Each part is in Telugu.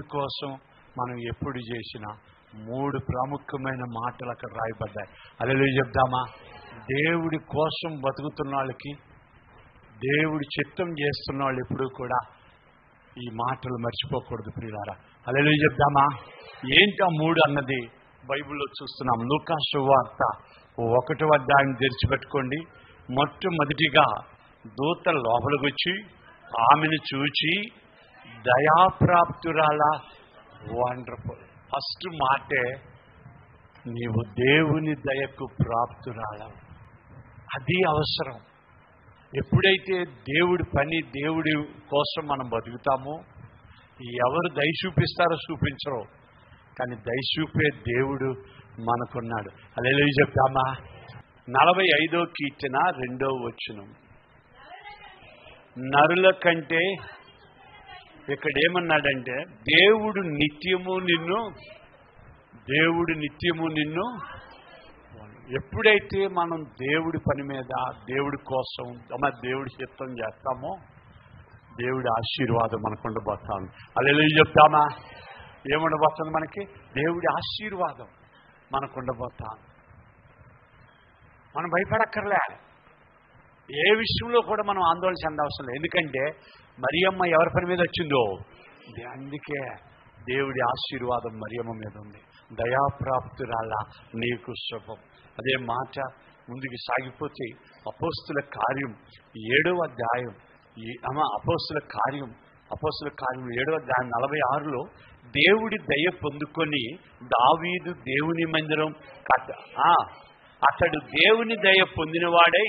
దేవుడి కోసం మనం ఎప్పుడు చేసినా 3 ప్రాముఖ్యమైన మాటలు అక్కడ రాయబడ్డాయి. హల్లెలూయా చెప్దామా? దేవుడి కోసం బతుకుతున్న వాళ్ళకి, దేవుడి చిత్తం చేస్తున్న వాళ్ళు ఎప్పుడూ కూడా ఈ మాటలు మర్చిపోకూడదు ప్రియులారా. హల్లెలూయా చెప్దామా? ఏంటి ఆ 3 అన్నది బైబిల్లో చూస్తున్నాం. లూకా సువార్త 1వ అధ్యాయం తెరిచిపెట్టుకోండి. మొట్టమొదటిగా దూత లోపలికి వచ్చి ఆమెను చూచి దయాప్రాప్తురాల, వండర్ఫుల్. ఫస్ట్ మాటే నీవు దేవుని దయకు ప్రాప్తురాల. అది అవసరం. ఎప్పుడైతే దేవుడి పని, దేవుడి కోసం మనం బతుకుతామో, ఎవరు దయ చూపిస్తారో చూపించరో, కానీ దయ చూపే దేవుడు మనకున్నాడు. హల్లెలూయా చెప్తామా? 45వ కీర్తన 2వ వచనం. నరుల కంటే ఇక్కడ ఏమన్నాడంటే దేవుడు నిత్యము నిన్ను ఎప్పుడైతే మనం దేవుడి పని మీద, దేవుడి కోసం, దేవుడి చిత్తం చేస్తామో దేవుడి ఆశీర్వాదం మనకు ఉండబోతాను. హల్లెలూయా చెప్తామా? ఏముండబోతుంది మనకి? దేవుడి ఆశీర్వాదం మనకు ఉండబోతాను. మనం భయపడక్కర్లే. ఏ విషయంలో కూడా మనం ఆందోళన చెందవసరం లేదు. ఎందుకంటే మరియమ్మ ఎవరి పని మీద వచ్చిందో, అందుకే దేవుడి ఆశీర్వాదం మరియమ్మ మీద ఉంది. దయాప్రాప్తురాల నీకు శుభం. అదే మాట ముందుకు సాగిపోతే అపోస్తుల కార్యం 7వ అధ్యాయం, అపోస్తుల కార్యం 7వ అధ్యాయం 46లో దేవుడి దయ పొందుకొని దావీదు దేవుని మందిరం అతడు దేవుని దయ పొందినవాడై,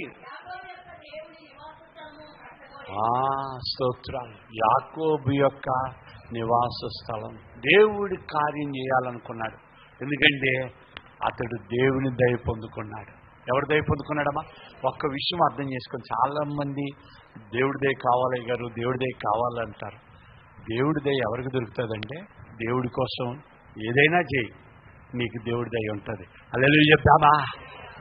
స్తోత్రాలు, యాకోబు యొక్క నివాస స్థలం. దేవుడి కార్యం చేయాలనుకున్నాడు. ఎందుకంటే అతడు దేవుని దయ పొందుకున్నాడు. ఎవరి దయ పొందుకున్నాడమ్మా? ఒక్క విషయం అర్థం చేసుకొని, చాలా మంది దేవుడి దయ కావాలి గారు, దేవుడి దయ కావాలంటారు. దేవుడి దయ ఎవరికి దొరుకుతుందంటే, దేవుడి కోసం ఏదైనా చేయి, నీకు దేవుడి దయ ఉంటుంది. హల్లెలూయా చెప్తామా?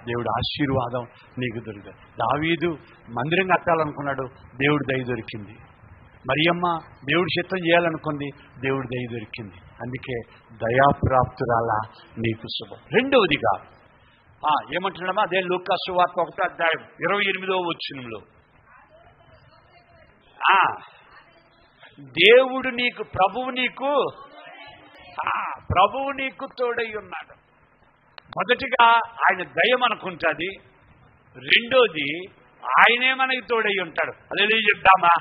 దేవుడి ఆశీర్వాదం నీకు దొరుకుతుంది. దావీదు మందిరం కట్టాలనుకున్నాడు, దేవుడి దయ దొరికింది. మరియమ్మ దేవుడి చిత్తం చేయాలనుకుంది, దేవుడి దయ దొరికింది. అందుకే దయాప్రాప్తురాల నీకు శుభం. రెండవదిగా ఏమంటున్నామా? అదే లూకా సువార్త 1వ అధ్యాయం 28వ వచనంలో దేవుడు నీకు, ప్రభువు నీకు తోడై ఉన్నాడు. మొదటిగా ఆయన దయ మనకుంటుంది. రెండోది ఆయనే మనకి తోడై ఉంటాడు. అదే చెప్తామా?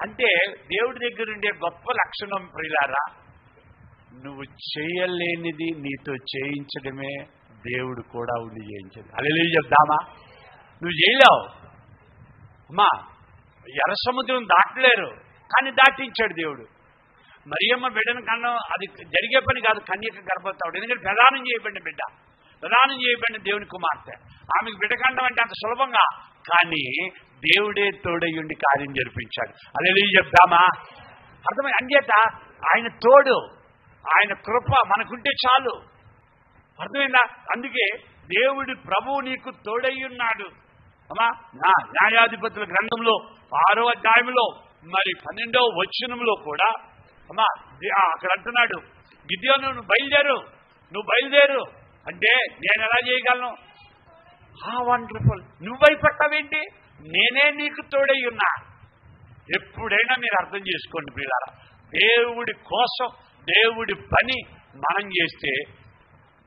అంటే దేవుడి దగ్గర ఉండే గొప్ప లక్షణం ప్రియులారా, నువ్వు చేయలేనిది నీతో చేయించడమే దేవుడు కూడా ఉండి చేయించదు. అదే చెప్తామా? నువ్వు చేయలేవు అమ్మా. ఎర్ర సముద్రం దాటలేరు, కానీ దాటించాడు దేవుడు. మరియమ్మ బిడ్డను కన్నా అది జరిగే పని కాదు, కన్యక గర్భవతి. ఎందుకంటే ప్రదానం చేయబడిన దేవుని కుమార్తె. ఆమెకు బిడ్డ కండం అంటే అంత సులభంగా, కానీ దేవుడే తోడయ్యుండి కార్యం జరిపించాడు. అదే చెప్తామా? అర్థమై అంచేత ఆయన తోడు, ఆయన కృప మనకుంటే చాలు. అర్థమైందా? అందుకే దేవుడి ప్రభువు నీకు తోడయ్యున్నాడు. అమ్మా, న్యాయాధిపతుల గ్రంథంలో 6వ అధ్యాయంలో మరి 12వ వచనంలో కూడా అమ్మా అక్కడ అంటున్నాడు, గిద్యోను నువ్వు బయలుదేరు అంటే నేను ఎలా చేయగలను? వండర్ఫుల్. నువ్వు భయపడతావేంటి? నేనే నీకు తోడై ఉన్నా. ఎప్పుడైనా మీరు అర్థం చేసుకోండి ప్రియులారా, దేవుడి కోసం, దేవుడి పని మనం చేస్తే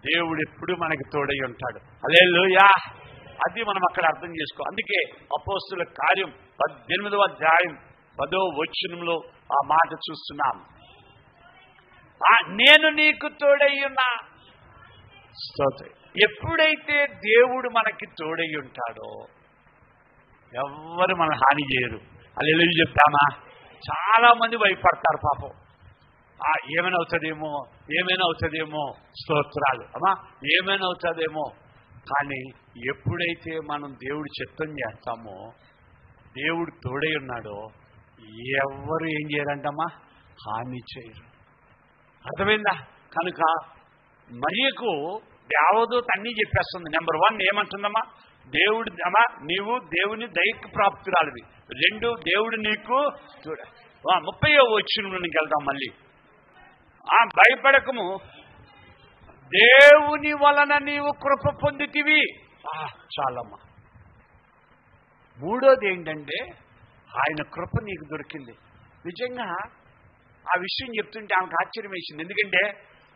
దేవుడు ఎప్పుడు మనకి తోడై ఉంటాడు. హల్లెలూయా. అది మనం అక్కడ అర్థం చేసుకో. అందుకే అపోస్తుల కార్యం 18వ అధ్యాయం 10వ వచనంలో ఆ మాట చూస్తున్నాం. నేను నీకు తోడై ఉన్నా. ఎప్పుడైతే దేవుడు మనకి తోడై ఉంటాడో ఎవ్వరు మన హాని చేయరు. హల్లెలూయా చెప్తామా? చాలా మంది భయపడతారు పాపం. ఏమైనా అవుతుందేమో స్తోత్రాలు అమ్మా, ఏమైనా అవుతుందేమో. కానీ ఎప్పుడైతే మనం దేవుడి చిత్తం చేస్తామో, దేవుడు తోడై ఉన్నాడో ఎవ్వరు ఏం చేయరంటమ్మా? హాని చేయరు. అర్థమైందా? కనుక మరియకు దేవదూత అన్నీ చెప్పేస్తుంది. నెంబర్ 1 ఏమంటుందమ్మా? దేవుడు అమ్మా నీవు దేవుని దయకు ప్రాప్తురాలివి. 2 దేవుడు నీకు 30వ వచనంలోకి వెళ్దాం. మళ్ళీ భయపడకము, దేవుని వలన నీవు కృప పొందితివి. చాలమ్మా. మూడోది ఏంటంటే ఆయన కృప నీకు దొరికింది. నిజంగా ఆ విషయం చెప్తుంటే ఆమెకు ఆశ్చర్యం వేసింది. ఎందుకంటే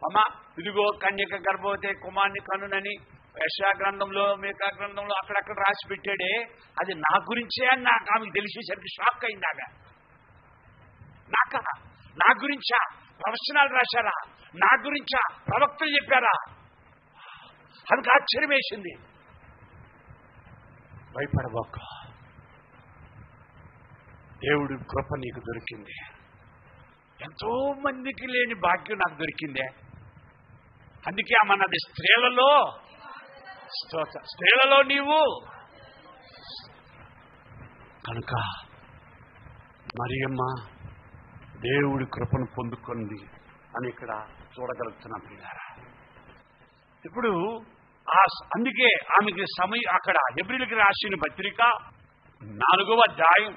అమ్మ ఇదిగో కన్యక గర్భవతి కుమారుని కనునని యెషయా గ్రంథంలో మీకా గ్రంథంలో అక్కడక్కడ రాసి పెట్టాడే, అది నా గురించే అని నాకు ఆమెకు తెలిసేసరికి షాక్ అయింది. ఆమె నా గురించా ప్రవచనాలు రాశారా, నా గురించా ప్రవక్తలు చెప్పారా, ఆమెకు ఆశ్చర్యం వేసింది. భయపడబోక, దేవుడి కృప నీకు దొరికింది. ఎంతో మందికి లేని భాగ్యం నాకు దొరికిందే. అందుకే అమ్మన్నది, స్త్రీలలో నీవు కనుక మరియమ్మ దేవుడి కృపను పొందుకుంది అని ఇక్కడ చూడగలుగుతున్నాం పిల్లారా. ఇప్పుడు అందుకే ఆమెకి సమయం అక్కడ హెబ్రీయులకు రాసిన పత్రిక 4వ అధ్యాయం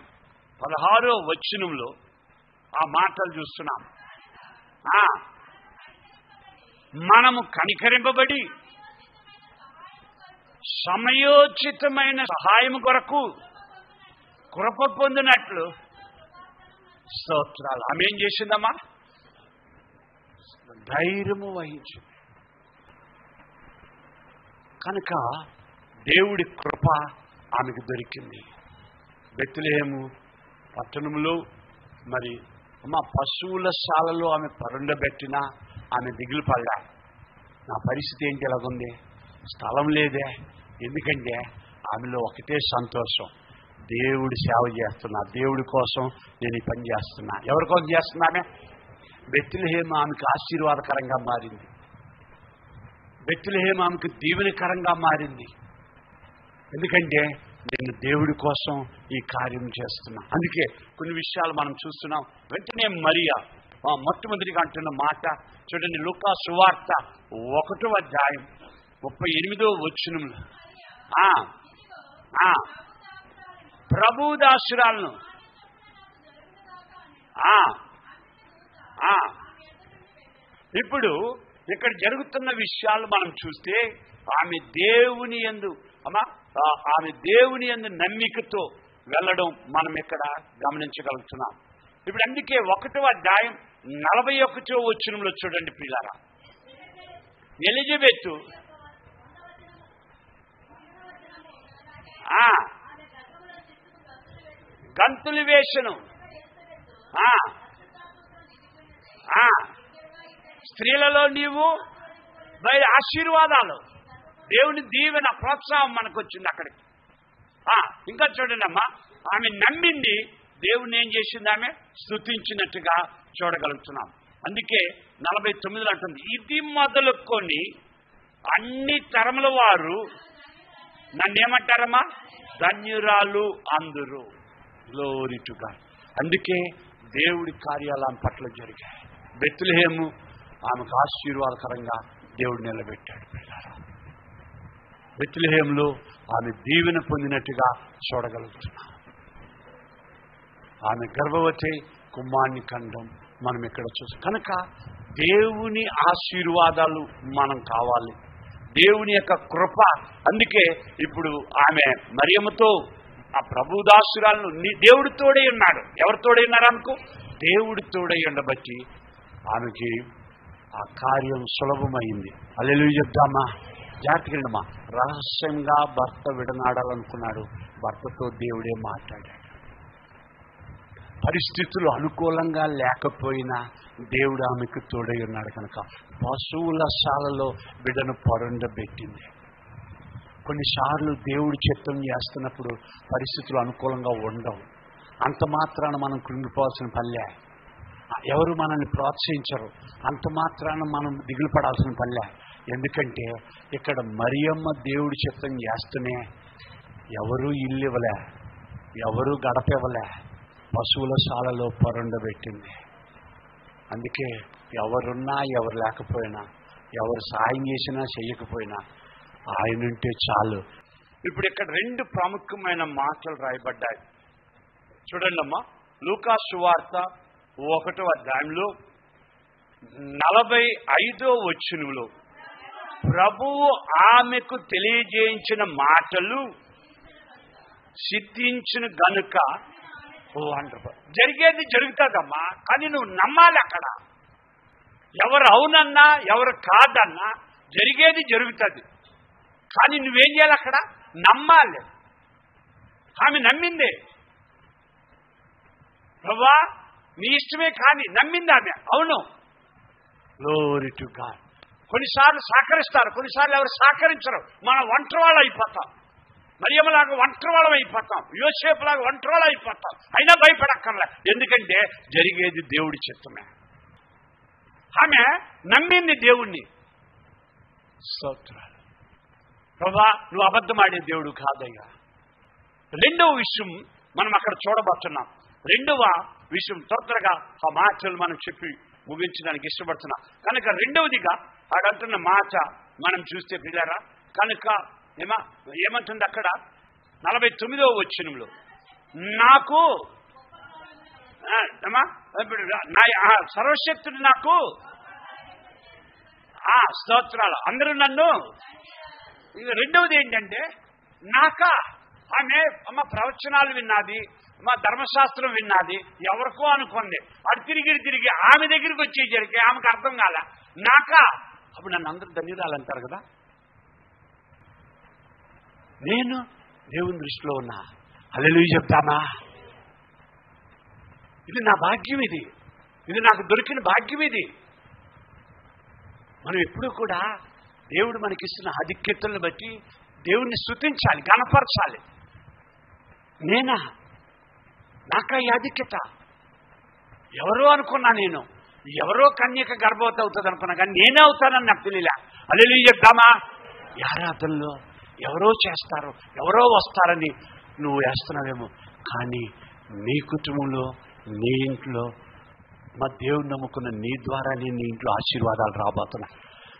16వ వచనంలో ఆ మాటలు చూస్తున్నాం. మనము కనికరింపబడి సమయోచితమైన సహాయం కొరకు కృప పొందినట్లు స్తోత్రాలు. ఆమె ఏం చేసిందమ్మా? ధైర్యము వహించింది. కనుక దేవుడి కృప ఆమెకు దొరికింది. బెత్లెహేము పట్టణంలో మరి పశువుల శాలలో ఆమె పరుండబెట్టినా ఆమె దిగులు పడ్డా. నా పరిస్థితి ఏంటి ఎలాగుంది? స్థలం లేదే. ఎందుకంటే ఆమెలో ఒకటే సంతోషం, దేవుడి సేవ చేస్తున్నా, దేవుడి కోసం నేను ఈ పని చేస్తున్నా. ఎవరి కోసం చేస్తున్నా? ఆమె బెత్లెహేము ఆమెకు ఆశీర్వాదకరంగా మారింది. బెత్లెహేము ఆమెకు దీవెనకరంగా మారింది. ఎందుకంటే నేను దేవుడి కోసం ఈ కార్యం చేస్తున్నా. అందుకే కొన్ని విషయాలు మనం చూస్తున్నాం. వెంటనే మరియా మొట్టమొదటిగా అంటున్న మాట చూడండి, లూకా సువార్త 1వ అధ్యాయం 38వ వచనంలో ప్రభుదాసురాలను ఇప్పుడు ఇక్కడ జరుగుతున్న విషయాలు మనం చూస్తే ఆమె దేవుని యందు నమ్మికతో వెళ్ళడం మనం ఇక్కడ గమనించగలుగుతున్నాం. ఇప్పుడు అందుకే 1వ అధ్యాయం 41వ వచనంలో చూడండి పిల్లారా, ఎలిజబెత్ గంతులు వేసను. స్త్రీలలో నీవు బయట ఆశీర్వాదాలు, దేవుని దీవెన ప్రోత్సాహం మనకు వచ్చింది అక్కడికి. ఇంకా చూడండి అమ్మా, ఆమె నమ్మింది, దేవుని ఏం చేసింది? ఆమె స్తుతించినట్టుగా చూడగలుగుతున్నాం. అందుకే 49లో అంటుంది, ఇది మొదలుకొని అన్ని తరముల వారు నన్నేమంటారమ్మా? ధన్యురాలు అందరూ. Glory to God. అందుకే దేవుడి కార్యాలు ఆమె పట్ల జరిగాయి. బెత్లెహేము ఆమెకు ఆశీర్వాదకరంగా దేవుడు నిలబెట్టాడు. బెత్లెహేములో ఆమె దీవెన పొందినట్టుగా చూడగలుగుతున్నాం. ఆమె గర్భవతి కుమారుని కండం మనం ఇక్కడ చూస్తాం. కనుక దేవుని ఆశీర్వాదాలు మనం కావాలి, దేవుని యొక్క కృప. అందుకే ఇప్పుడు ఆమె మరియమ్మతో ఆ ప్రభుదాసురాలను దేవుడి తోడై ఉన్నాడు. ఎవరు తోడై ఉన్నారు? ఆమెకు దేవుడి తోడై ఉండబట్టి ఆమెకి ఆ కార్యం సులభమైంది. హల్లెలూయా చెప్దామా? జాగ్రత్తగా రహస్యంగా భర్త విడనాడాలనుకున్నాడు. భర్తతో దేవుడే మాట్లాడాడు. పరిస్థితులు అనుకూలంగా లేకపోయినా దేవుడు ఆమెకు తోడై ఉన్నాడు. కనుక పశువుల శాలలో బిడ్డను పరుండబెట్టింది. కొన్నిసార్లు దేవుడు చిత్తం చేస్తున్నప్పుడు పరిస్థితులు అనుకూలంగా ఉండవు. అంత మాత్రాన మనం కృంగిపోవాల్సిన పనిలే. ఎవరు మనల్ని ప్రోత్సహించరు. అంత మాత్రాన మనం దిగులు పడాల్సిన పనిలే. ఎందుకంటే ఇక్కడ మరియమ్మ దేవుడి చిత్తం చేస్తూనే ఎవరూ ఇల్లు ఇవ్వలే, ఎవరూ గడప ఇవ్వలే, పశువుల శాలలో పరుండబెట్టింది. అందుకే ఎవరున్నా ఎవరు లేకపోయినా, ఎవరు సాయం చేసినా చెయ్యకపోయినా ఆయనంటే చాలు. ఇప్పుడు ఇక్కడ 2 ప్రాముఖ్యమైన మాటలు రాయబడ్డాయి. చూడండి అమ్మా, లూకా సువార్త 1వ అధ్యాయంలో 45వ వచనంలో ప్రభువు ఆమెకు తెలియజేయించిన మాటలు సిద్ధించిన గనుక వండర్ఫుల్. జరిగేది జరుగుతుందమ్మా, కానీ నువ్వు నమ్మాలి. అక్కడ ఎవరు అవునన్నా ఎవరు కాదన్నా జరిగేది జరుగుతుంది, కానీ నువ్వేం చేయాలి? అక్కడ నమ్మాలి. ఆమె నమ్మిందే. ప్రభువా నీ ఇష్టమే కానీ నమ్మింది ఆమె. అవును, గ్లోరీ టు గాడ్. కొన్నిసార్లు సహకరిస్తారు, కొన్నిసార్లు ఎవరు సహకరించరు. మనం ఒంటరి వాళ్ళు అయిపోతాం. మరియమ్మలాగా ఒంటరి వాళ్ళం అయిపోతాం, యోసేపులాగా ఒంటరి వాళ్ళు అయిపోతాం. అయినా భయపడక్కర్లే, ఎందుకంటే జరిగేది దేవుడి చిత్తమే. ఆమె నమ్మింది దేవుణ్ణి. స్తోత్రాలు. ప్రభువా నువ్వు అబద్ధమాడే దేవుడు కాదయ్యా. రెండవ విషయం మనం అక్కడ చూడబోతున్నాం. రెండవ విషయం త్వరగా ఆ మాటలు మనం చెప్పి ముగించడానికి ఇష్టపడుతున్నాం కనుక రెండవదిగా ఆడంటున్న మాట మనం చూస్తే పిల్లరా, కనుక ఏమంటుంది అక్కడ 49వ వచనంలో, నాకు సర్వశక్తుడు నాకు స్తోత్రాలు. అందరూ నన్ను. రెండవది ఏంటంటే ఆమె అమ్మ ప్రవచనాలు విన్నది, మా ధర్మశాస్త్రం విన్నది, ఎవరికో అనుకుంది. అటు తిరిగి ఆమె దగ్గరికి వచ్చేసరికి ఆమెకు అర్థం కాల. అప్పుడు నన్ను అందరూ ధన్యురాలు కదా. నేను దేవుని దృష్టిలో ఉన్నా. హల్లెలూయా చెప్తామా? ఇది నా భాగ్యం, ఇది నాకు దొరికిన భాగ్యం. ఇది మనం ఎప్పుడూ కూడా దేవుడు మనకిస్తున్న ఆధిక్యతలను బట్టి దేవుణ్ణి స్తుతించాలి, గణపరచాలి. నాకా ఈ ఆధిక్యత? ఎవరో అనుకున్నా, నేను ఎవరో కన్యక గర్భవతి అవుతుంది అనుకున్నా, కానీ నేనే అవుతానని నాకు తెలియలే. హల్లెలూయా చెప్తామా? ఈ ఆరాధనలో ఎవరో చేస్తారు, ఎవరో వస్తారని నువ్వు వేస్తున్నావేమో, కానీ నీ కుటుంబంలో, నీ ఇంట్లో, మా దేవుని నమ్ముకున్న నీ ద్వారా నీ ఇంట్లో ఆశీర్వాదాలు రాబోతున్నాయి.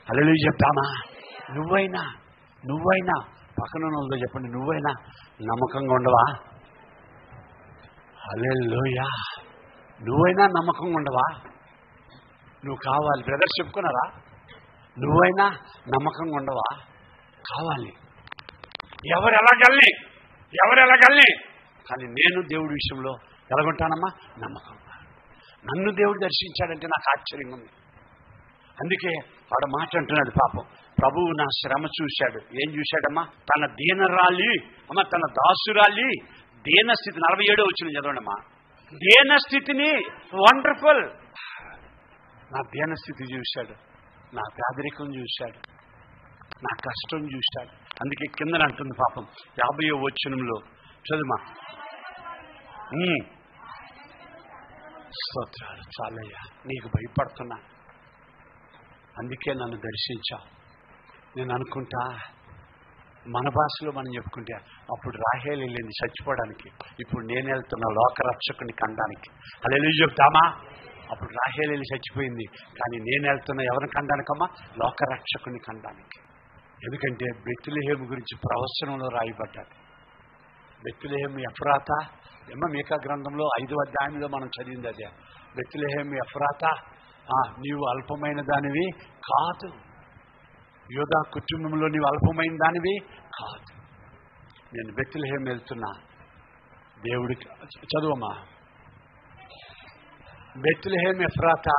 హల్లెలూయా చెప్తామా? నువ్వైనా పక్కన వాళ్ళతో చెప్పండి, నువ్వైనా నమ్మకంగా ఉండవా? హల్లెలూయా. నువ్వైనా నమ్మకంగా ఉండవా? నువ్వు కావాలి. బ్రదర్స్ చెప్పుకున్నారా? నువ్వైనా నమ్మకంగా ఉండవా? కావాలి. ఎవరు ఎలాగల్ని కానీ నేను దేవుడి విషయంలో ఎలాగుంటానమ్మా? నమ్మకంగా. నన్ను దేవుడు దర్శించాడంటే నాకు ఆశ్చర్యంగా ఉంది. అందుకే వాడు మాట అంటున్నాడు, పాపం ప్రభువు నా శ్రమ చూశాడు. ఏం చూశాడమ్మా? తన దీనరాలి తన దాసురాలి దీనస్థితి. 47వ వచనం చదవండమ్మా. దీనస్థితిని వండర్ఫుల్. నా దీనస్థితి చూశాడు, నా పేదరికం చూశాడు, నా కష్టం చూశాడు. అందుకే కిందన అంటుంది పాపం 50వ వచనంలో చదువుమా. స్తోత్రాలు. చాలయ్యా, నీకు భయపడుతున్నా, అందుకే నన్ను దర్శించావు. నేను అనుకుంటా, మన భాషలో మనం చెప్పుకుంటే, అప్పుడు రాహేలు వెళ్ళింది చచ్చిపోవడానికి, ఇప్పుడు నేను వెళ్తున్నా లోకరక్షకుని కండానికి. హల్లెలూయా చెప్తామా? అప్పుడు రాహేలు వెళ్ళి చచ్చిపోయింది, కానీ నేను వెళ్తున్నా ఎవరిని కండానికమ్మా? లోకరక్షకుని కండానికి. ఎందుకంటే బెత్లెహేము గురించి ప్రవచనంలో రాయబడ్డాడు. బెత్లెహేము ఎఫ్రాతా, మీకా గ్రంథంలో 5వ అధ్యాయంలో మనం చదివింది అదే. బెత్లెహేము ఎఫ్రాతా, నీవు అల్పమైన దానివి కాదు. యోధా కుటుంబంలో నీవు అల్పమైన దానివి కాదు. నేను బెత్లెహేము వెళ్తున్నా. దేవుడికి చదువమ్మా. బెత్లెహేము ఎఫ్రాతా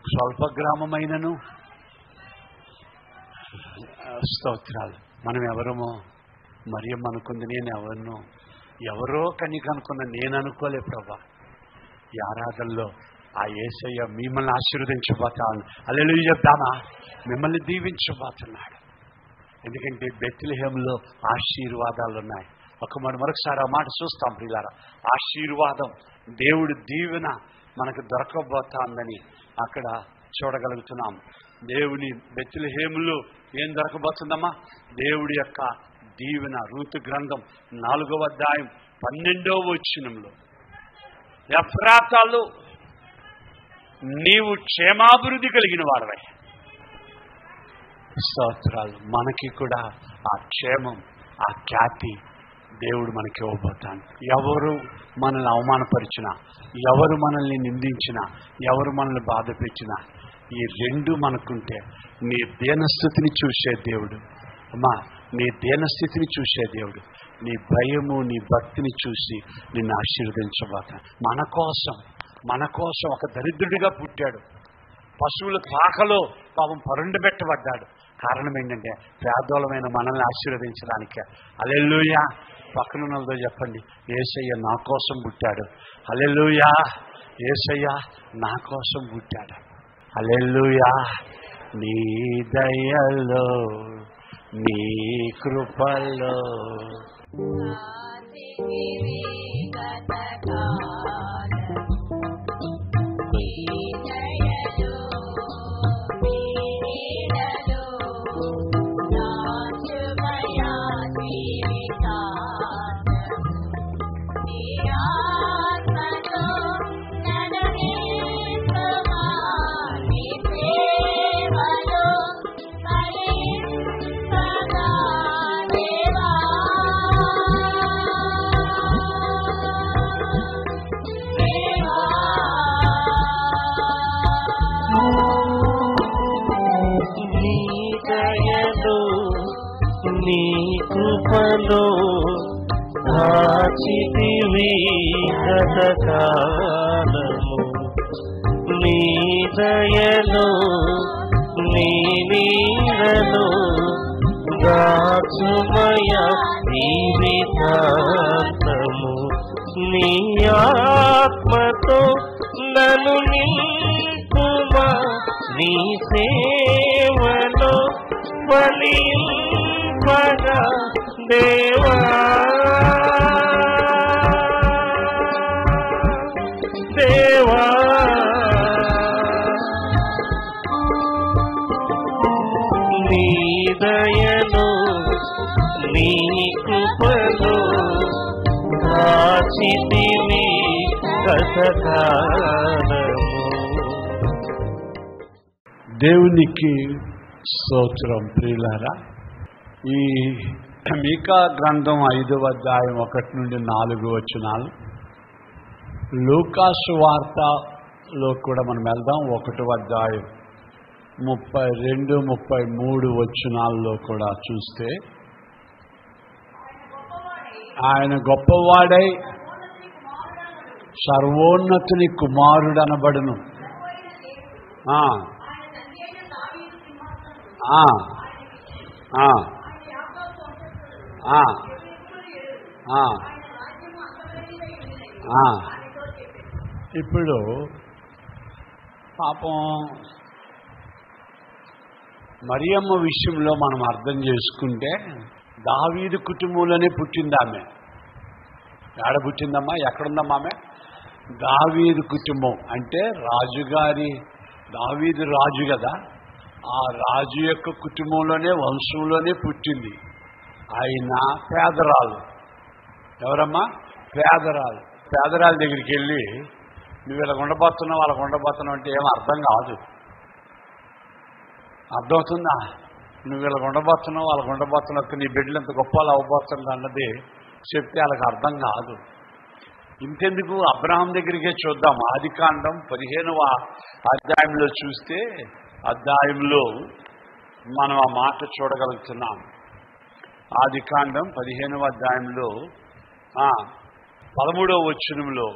స్వల్ప గ్రామమైనను. స్తోత్రాలు. మనం ఎవరమో మరియమ్మ అనుకుంది, నేను ఎవరినో, ఎవరో కనిక అనుకున్న, నేను అనుకోలే ప్రభా. ఈ ఆరాధనలో ఆ యేసయ్య మిమ్మల్ని ఆశీర్వదించబోతాను. హల్లెలూయా చెప్తామా? మిమ్మల్ని దీవించబోతున్నాడు. ఎందుకంటే బెత్లెహేములో ఆశీర్వాదాలు ఉన్నాయి. మరొకసారి ఆ మాట చూస్తాం ప్రియులారా. ఆశీర్వాదం, దేవుడి దీవెన మనకు దొరకబోతుందని అక్కడ చూడగలుగుతున్నాం. దేవుని బెత్లెహేములో ఏం దొరకబోతుందమ్మా? దేవుడి యొక్క దీవెన. రూతు గ్రంథం 4వ అధ్యాయం 12వ వచనంలో, ఎఫ్రాతాలు నీవు క్షేమాభివృద్ధి కలిగిన వాడవై. స్తోత్రాలు. మనకి కూడా ఆ క్షేమం, ఆ ఖ్యాతి దేవుడు మనకి ఇవ్వబోతాడు. ఎవరు మనల్ని అవమానపరిచినా, ఎవరు మనల్ని నిందించినా, ఎవరు మనల్ని బాధ పెట్టినా, ఈ రెండు మనకుంటే నీ దీనస్థితిని చూసే దేవుడు, అమ్మా నీ దీనస్థితిని చూసే దేవుడు నీ భయము నీ భక్తిని చూసి నిన్ను ఆశీర్వదించబోతాడు. మన కోసం ఒక దరిద్రుడిగా పుట్టాడు. పశువుల పాకలో పాపం పరుండబెట్టబడ్డాడు. కారణం ఏంటంటే పేదోళమైన మనల్ని ఆశీర్వదించడానికే. హల్లెలూయా. పక్కనున్నదో చెప్పండి, యేసయ్య నా కోసం పుట్టాడు. హల్లెలూయా. యేసయ్య నా కోసం పుట్టాడు. హల్లెలూయా. నీ దయలో నీ కృపలో దాచితివి గతకాలము, నీ దయలో నీ నీడలో దాచుమయ జీవితాంతము. నీ ఆత్మతో నన్ను నింపుమా, నీ సేవలో బలింపగా దేవా. దేవా నీ దయలో నీ కృపలో దాచితివి గతకాలము. దేవునికి స్తోత్రం. ప్రియులారా, ఈ మీకా గ్రంథం 5వ అధ్యాయం 1 నుండి 4 వచనాలు, లూకా సువార్తలో కూడా మనం వెళ్దాం 1వ అధ్యాయం 32, 33 వచనాల్లో కూడా చూస్తే, ఆయన గొప్పవాడై సర్వోన్నతుని కుమారుడనబడును. ఇప్పుడు పాపం మరియమ్మ విషయంలో మనం అర్థం చేసుకుంటే, దావీదు కుటుంబంలోనే పుట్టింది ఆమె. ఎక్కడ పుట్టిందమ్మా? ఎక్కడుందమ్మా ఆమె? దావీదు కుటుంబం అంటే రాజుగారి, దావీదు రాజు కదా, ఆ రాజు యొక్క కుటుంబంలోనే వంశంలోనే పుట్టింది. ఆయన పేదరాలు. ఎవరమ్మా? పేదరాలు. పేదరాల దగ్గరికి వెళ్ళి నువ్వు ఇలా ఉండబోతున్నావు వాళ్ళకు ఉండబోతున్నావు అంటే ఏం అర్థం కాదు. అర్థమవుతుందా? నువ్వు ఇలా ఉండబోతున్నావు వాళ్ళకు ఉండబోతున్నావు, నీ బిడ్డలు ఎంత గొప్ప అవ్వబోతుంది అన్నది చెప్తే వాళ్ళకి అర్థం కాదు. ఇంతెందుకు, అబ్రహాం దగ్గరికే చూద్దాం. ఆదికాండం 15వ అధ్యాయంలో చూస్తే, అధ్యాయంలో మనం ఆ మాట చూడగలుగుతున్నాం. ఆదికాండం 15వ అధ్యాయంలో 13వ వచనంలో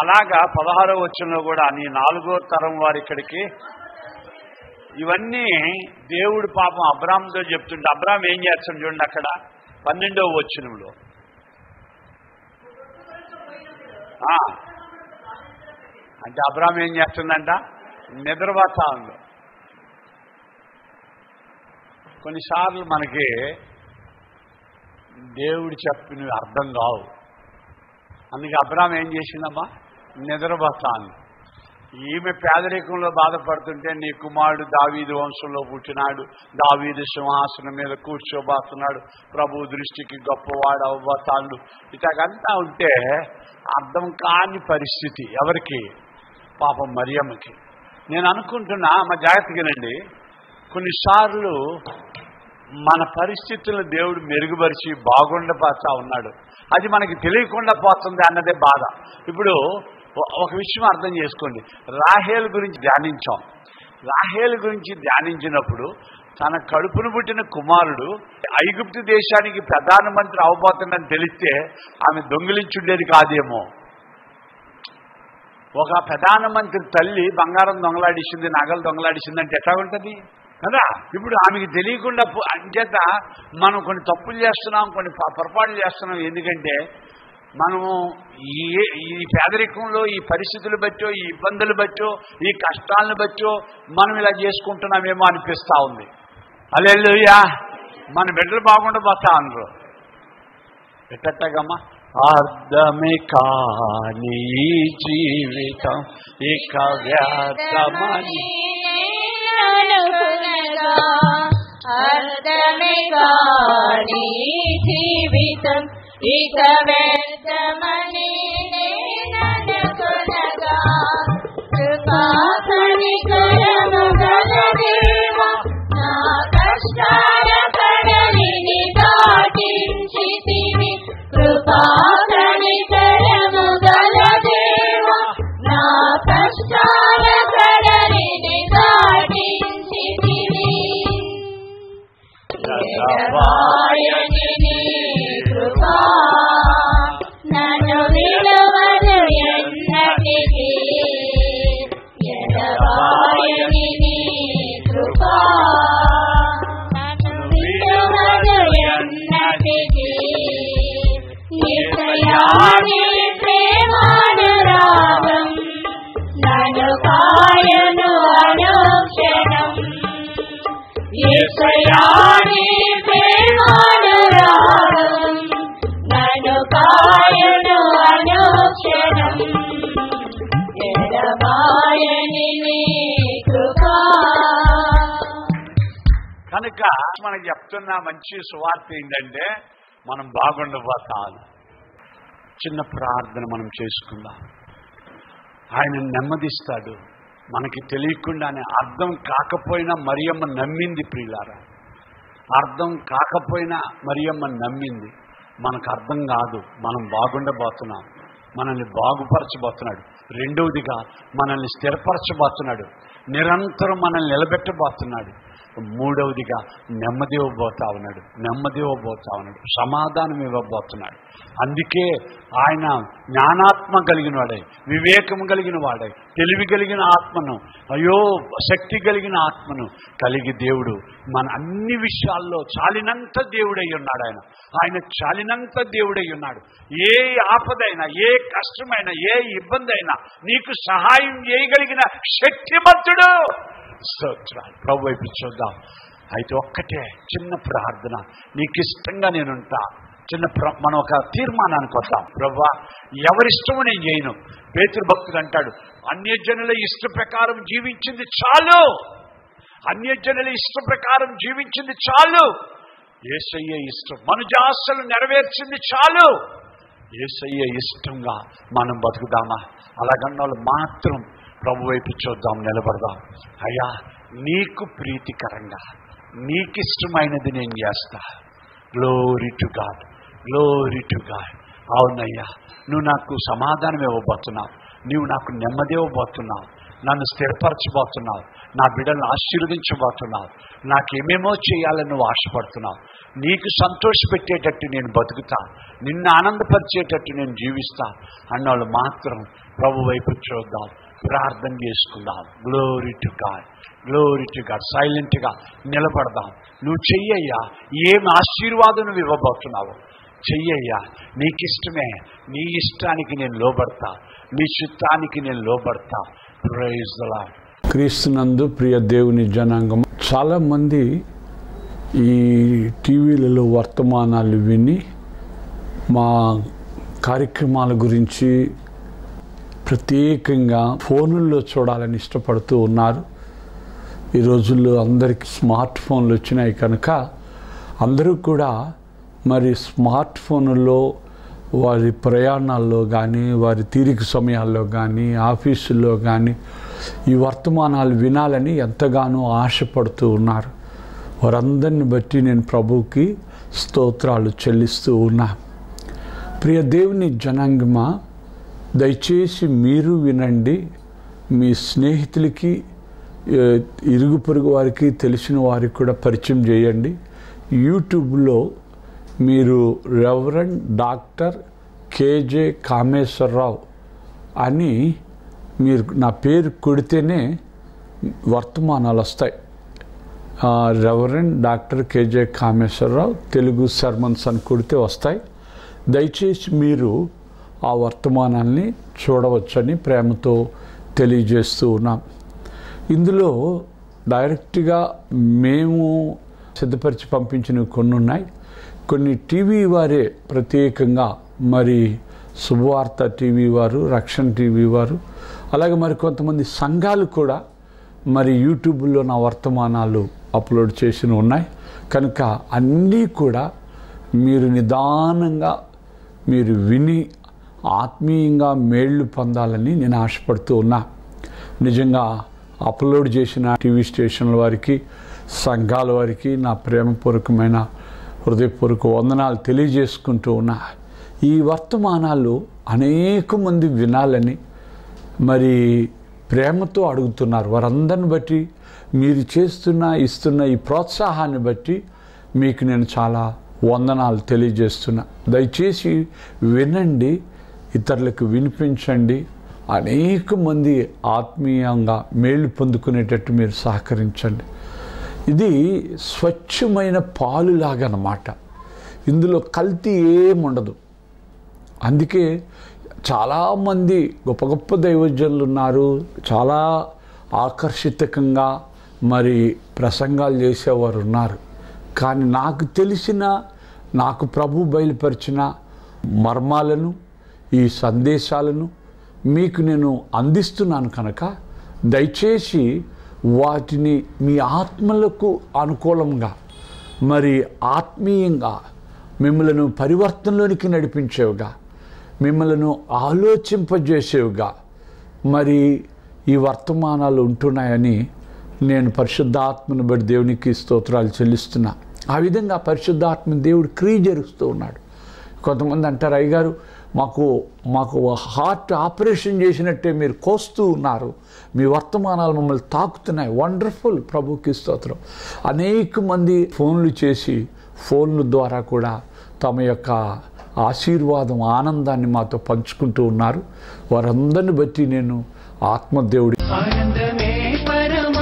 అలాగా 16వ వచనంలో కూడా నీ 4వ తరం వారి ఇక్కడికి, ఇవన్నీ దేవుడు పాపం అబ్రాహాముతో చెప్తుంటే, అబ్రాహాం ఏం చేస్తాడు చూడండి అక్కడ 12వ వచనంలో. అంటే అబ్రాహాం ఏం చేస్తుందంట? నిద్రపోతా ఉంది. కొన్నిసార్లు మనకి దేవుడు చెప్పినవి అర్థం కావు. అందుకే అబ్రాహాం ఏం చేసిందమ్మా? నిద్రపోతా ఉంది. ఈమె పేదరికంలో బాధపడుతుంటే నీ కుమారుడు దావీదు వంశంలో పుట్టినాడు, దావీదు సింహాసనం మీద కూర్చోబోతున్నాడు, ప్రభు దృష్టికి గొప్పవాడు అవ్వబోతాడు. ఇటంతా ఉంటే అర్థం కాని పరిస్థితి ఎవరికి? పాపం మరియమ్మకి. నేను అనుకుంటున్నా, మా జాగ్రత్తగానండి, కొన్నిసార్లు మన పరిస్థితులను దేవుడు మెరుగుపరిచి బాగుండపోతా ఉన్నాడు, అది మనకి తెలియకుండా పోతుంది అన్నదే బాధ. ఇప్పుడు ఒక విషయం అర్థం చేసుకోండి. రాహేలు గురించి ధ్యానించాం. రాహేలు గురించి ధ్యానించినప్పుడు తన కడుపును పుట్టిన కుమారుడు ఐగుప్తు దేశానికి ప్రధానమంత్రి అవబోతుందని తెలిస్తే ఆమె దొంగిలించుండేది కాదేమో. ఒక ప్రధానమంత్రి తల్లి బంగారం దొంగలాడిసింది, నగలు దొంగలాడిసింది అంటే ఎట్లా ఉంటుంది కదా? ఇప్పుడు ఆమెకి తెలియకుండా అంచేత మనం కొన్ని తప్పులు చేస్తున్నాం, కొన్ని పొరపాట్లు చేస్తున్నాం. ఎందుకంటే మనము ఈ పేదరికంలో, ఈ పరిస్థితులు బట్టో, ఈ ఇబ్బందులు బట్టో, ఈ కష్టాలను బట్టో మనం ఇలా చేసుకుంటున్నామేమో అనిపిస్తూ ఉంది. హల్లెలూయా. మన బిడ్డలు బాగుండా పోతా అందరూ ఎట్టగమ్మా. అర్థమే కాని జీవితం ఇక వ్యర్థమని, అర్థమే కాని జీవితం ఇక వ్యర్థమని నేననుకొనగా, కృపా కనికరము గల దేవా నా కష్టాల కడలిని దాటించితివి. కృపా కనికరము గల దేవా నా కష్టాల కడలిని దాటించితివి. ఎడబాయని నీ కృపా నన్ను విడువదు ఎన్నటికీ. ఎడబాయని నీ కృపా నన్ను విడువదు ఎన్నటికీ. యేసయ్యా నీ ప్రేమానురాగం నన్ను కాయను అనుక్షణం. యేసయ్యా నీ ప్రేమానురాగం నన్ను కాయను అనుక్షణం. ఎడబాయని నీ కృపా. కనుక మనకి చెప్తున్న మంచి సువార్త ఏంటంటే మనం బాగుండబోతాం. చిన్న ప్రార్థన మనం చేసుకుందాం. ఆయన నెమ్మదిస్తాడు. మనకి తెలియకుండానే అర్థం కాకపోయినా మరియమ్మ నమ్మింది. ప్రియులారా, అర్థం కాకపోయినా మరియమ్మ నమ్మింది. మనకు అర్థం కాదు, మనం బాగుండబోతున్నాం, మనల్ని బాగుపరచబోతున్నాడు. రెండవదిగా మనల్ని స్థిరపరచబోతున్నాడు, నిరంతరం మనల్ని నిలబెట్టబోతున్నాడు. మూడవదిగా నెమ్మది ఇవ్వబోతా ఉన్నాడు, సమాధానం ఇవ్వబోతున్నాడు. అందుకే ఆయన జ్ఞానాత్మ కలిగిన వాడై, వివేకము కలిగిన వాడై, తెలివి కలిగిన ఆత్మను, శక్తి కలిగిన ఆత్మను కలిగి దేవుడు మన అన్ని విషయాల్లో చాలినంత దేవుడై ఉన్నాడు. ఆయన చాలినంత దేవుడై ఉన్నాడు. ఏ ఆపదైనా, ఏ కష్టమైనా, ఏ ఇబ్బంది అయినా నీకు సహాయం చేయగలిగిన శక్తిమంతుడు. స్తోత్రాలు. ప్రభు వైపు చూద్దాం. అయితే ఒక్కటే చిన్న ప్రార్థన, నీకు ఇష్టంగా నేనుంటా. మనం ఒక తీర్మానానికి వస్తాం. ప్రభువా, ఎవరిష్టమో నేను చేయను. పేతురు భక్తుడు అంటాడు, అన్యజనుల ఇష్ట ప్రకారం జీవించింది చాలు, అన్యజనుల ఇష్ట ప్రకారం జీవించింది చాలు. యేసయ్య ఇష్టం, మనుజాసలు నెరవేర్చింది చాలు. యేసయ్య ఇష్టంగా మనం బతుకుదామా? అలాగన్నోళ్ళు మాత్రం ప్రభు వైపు చూద్దాం, నిలబడదాం. అయ్యా, నీకు ప్రీతికరంగా, నీకిష్టమైనది నేను చేస్తా. Glory to God, glory to God. అవునయ్యా, నువ్వు నాకు సమాధానం ఇవ్వబోతున్నావు, నువ్వు నాకు నెమ్మది ఇవ్వబోతున్నావు, నన్ను స్థిరపరచబోతున్నావు, నా బిడ్డలను ఆశీర్వదించబోతున్నావు, నాకేమేమో చేయాలని నువ్వు ఆశపడుతున్నావు. నీకు సంతోషపెట్టేటట్టు నేను బతుకుతా, నిన్ను ఆనందపరిచేటట్టు నేను జీవిస్తా అన్నవాళ్ళు మాత్రం ప్రభు వైపు చూద్దాం, ప్రార్థన చేసుకుందాం. Glory to God, glory to God. సైలెంట్గా నిలబడదాం. నువ్వు చెయ్యయ్యా, ఏం ఆశీర్వాదం నువ్వు ఇవ్వబోతున్నావు చెయ్యయ్యా. నీకిష్టమే, నీ ఇష్టానికి నేను లోబడతా, నీ చిత్తానికి నేను లోబడతా. Praise the lord. క్రీస్తునందు ప్రియ దేవుని జనాంగం, చాలామంది ఈ టీవీలలో వర్తమానాలు విని మా కార్యక్రమాల గురించి ప్రత్యేకంగా ఫోనుల్లో చూడాలని ఇష్టపడుతూ ఉన్నారు. ఈ రోజుల్లో అందరికీ స్మార్ట్ ఫోన్లు వచ్చినాయి కనుక అందరూ కూడా మరి స్మార్ట్ ఫోనుల్లో వారి ప్రయాణాల్లో కానీ, వారి తీరిక సమయాల్లో కానీ, ఆఫీసుల్లో కానీ ఈ వర్తమానాలు వినాలని ఎంతగానో ఆశపడుతూ ఉన్నారు. వారందరిని బట్టి నేను ప్రభువుకి స్తోత్రాలు చెల్లిస్తూ ఉన్నా. ప్రియ దేవుని జనాంగమా, దయచేసి మీరు వినండి. మీ స్నేహితులకి, ఇరుగు పొరుగు వారికి, తెలిసిన వారికి కూడా పరిచయం చేయండి. యూట్యూబ్లో మీరు రెవరెండ్ డాక్టర్ కేజే కామేశ్వరరావు అని మీరు నా పేరు కొడితేనే వర్తమానాలు వస్తాయి. Reverend doctor KJ Kameswararao Telugu sermons అని కొడితే వస్తాయి. దయచేసి మీరు ఆ వర్తమానాల్ని చూడవచ్చని ప్రేమతో తెలియజేస్తూ ఉన్నాం. ఇందులో డైరెక్ట్గా మేము సిద్ధపరిచి పంపించినవి కొన్ని ఉన్నాయి. కొన్ని టీవీ వారే ప్రత్యేకంగా, మరి శుభవార్త టీవీ వారు, రక్షణ టీవీ వారు, అలాగే మరి కొంతమంది సంఘాలు కూడా మరి యూట్యూబ్లో నా వర్తమానాలు అప్లోడ్ చేసి ఉన్నాయి. కనుక అన్నీ కూడా మీరు నిదానంగా మీరు విని ఆత్మీయంగా మేళ్ళు పొందాలని నేను ఆశపడుతూ ఉన్నా. నిజంగా అప్లోడ్ చేసిన టీవీ స్టేషన్ల వారికి, సంఘాల వారికి నా ప్రేమపూర్వకమైన హృదయపూర్వక వందనాలు తెలియజేసుకుంటూ ఉన్నా. ఈ వర్తమానాలు అనేక మంది వినాలని మరి ప్రేమతో అడుగుతున్నారు. వారందరిని బట్టి, మీరు ఇస్తున్న ఈ ప్రోత్సాహాన్ని బట్టి మీకు నేను చాలా వందనాలు తెలియజేస్తున్నా. దయచేసి వినండి, ఇతరులకు వినిపించండి. అనేక మంది ఆత్మీయంగా మేలు పొందుకునేటట్టు మీరు సహకరించండి. ఇది స్వచ్ఛమైన పాలులాగా అన్నమాట. ఇందులో కల్తీ ఏముండదు. అందుకే చాలామంది గొప్ప గొప్ప దైవజనులు ఉన్నారు. చాలా ఆకర్షితకంగా మరి ప్రసంగాలు చేసేవారు ఉన్నారు. కానీ నాకు తెలిసిన, నాకు ప్రభు బయలుపరిచిన మర్మాలను, ఈ సందేశాలను మీకు నేను అందిస్తున్నాను కనుక దయచేసి వాటిని మీ ఆత్మలకు అనుకూలంగా, మరి ఆత్మీయంగా మిమ్మల్ని పరివర్తనలోనికి నడిపించేవిగా, మిమ్మల్ని ఆలోచింపజేసేవిగా మరి ఈ వర్తమానాలు ఉంటున్నాయని నేను పరిశుద్ధాత్మను బట్టి దేవునికి స్తోత్రాలు చెల్లిస్తున్నా. ఆ విధంగా పరిశుద్ధాత్మ దేవుడు క్రియ జరుస్తూ ఉన్నాడు. కొంతమంది అంటారు, అయ్యగారు మాకు హార్ట్ ఆపరేషన్ చేసినట్టే మీరు కోస్తూ ఉన్నారు, మీ వర్తమానాలు మమ్మల్ని తాకుతున్నాయి. వండర్ఫుల్, ప్రభుకి స్తోత్రం. అనేక మంది ఫోన్లు చేసి, ఫోన్ల ద్వారా కూడా తమ యొక్క ఆశీర్వాదం, ఆనందాన్ని మాతో పంచుకుంటూ ఉన్నారు. వారందరిని బట్టి నేను ఆత్మదేవుడి ఆనందమే పరమ